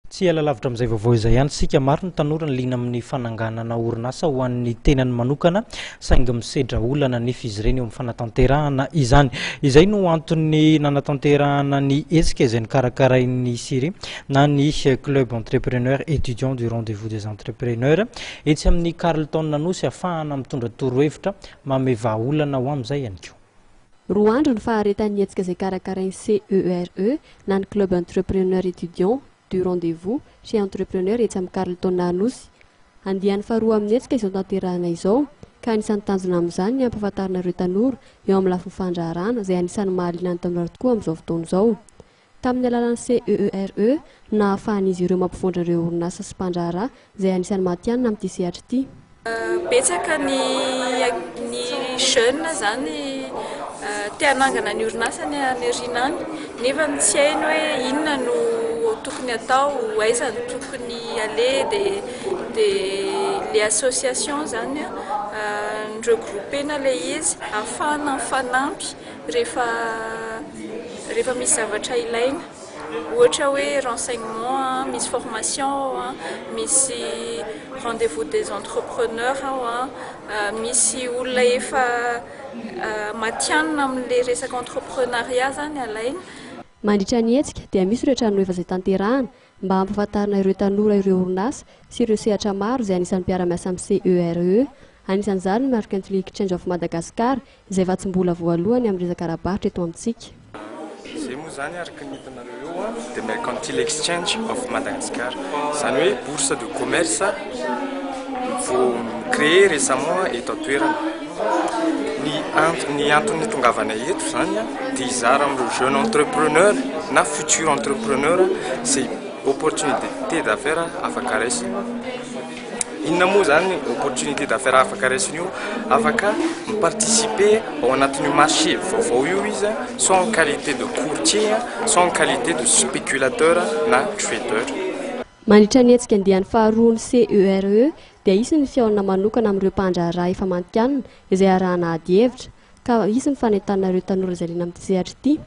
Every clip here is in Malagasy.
Tsy ela lavitra amin'izay vaovao izay ihany sika maro ny tanora ny liana amin'ny fananganana orinasa ho an'ny tenany manokana saingy misedra olana nefa izy ireny eo amin'ny fanatanterahana izany. Izay no antony nanatanterahana ny hetsika izay nikarakarain'ny Syrie na ny club entrepreneur étudiant du rendez-vous des entrepreneurs etsy amin'ny Carleton Nanosy ahafahana mitondra torohevitra mameva olana ho amin'izay ihany koa. Roa andro ny faharetan'ny hetsika izay karakarain'ny CERE na ny club entrepreneur étudiant du rendez-vous chez entrepreneur etsy amin'ny Carleton Nanosy. Andiany faharoa amin'ny hetsika izao tanterahana izao ka anisan'ny tanjona amin'izany ny ampahafantarana ireo tanora eo amin'ny lafiny fandraharana izay anisan'ny mahaliana ny tanora tokoa amin'izao fotoana izao. Tamin'ny alalan'ny CERE na ahafahan'izy ireo mampifondra ireo orinasa sy mpandraharaha izay anisan'ny matianina amin'ity sehatra ity. Betsaka ny jeune zany te hanangana ny orinasa ny anerinany nefa tsy hainy hoe inona no tokony atao, aiza no tokony ale de les associations zany regroupena le izy ahafahana mifanampy rehefa misy zavatra ilaina, ohatra hoe renseignement, misy formation, misy rendez-vous des entrepreneurs, misy olona efa matianina amin'le resaka entrepreneuriat zany alaina. Mandritra ny hetsika dia misy ireo trano efa izay tanterahana mba hampahafantarina ireo tanora ireo orinasa sy ireo sehatra maro izay anisan'ny mpiara-miasa amin'ny CERE. Anisan'izany ny Mercantile Exchange of Madagascar izay efa tsy mbola voalohany amin'ny resaka arabaritra eto amintsika. Izay moa zany araka ny hitanareo eo dia Mercantile Exchange of Madagascar, izany hoe bourse de commerce vao créé récemment eto an-toerana. Ny antony tongavana eto zany dia hizara amin'ireo jeune entrepreneur na futur entrepreneur c'est opportunité d'affaires afaka raisina. Inona moa zany opportunité d'affaires afaka raisina io? Afaka participer ao anatin'io marché vaovao io izy, soit en qualité de courtier, soit en qualité de spéculateur na trader. Mandritra ny hetsika andiany faharoa ny CERE dia isan'ny fihaonana manokana amin'ireo mpandraharaha efa mantianina izay arahana ady hevitra ka isan'ny fanentanana ireo tanora izay liana amin'ity sehatra ity.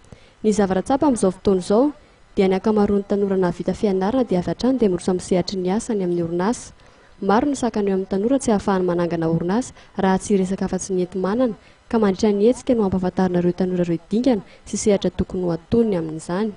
Ny zavaratsapa amin'izao fotoana izao dia ny ankamaroan'ny tanora nahavita fianarana dia avy hatrany dia miroso amin'ny sehatry ny asany amin'ny orinasa. Maro ny sakany eo amin'ny tanora tsy ahafahany manangana orinasa raha tsy resaka afa-tsy ny enti-manana ka mandritra ny hetsika no ampahafantarina ireo tanora ireo dingana sy sehatra tokony ho ataony amin'izany.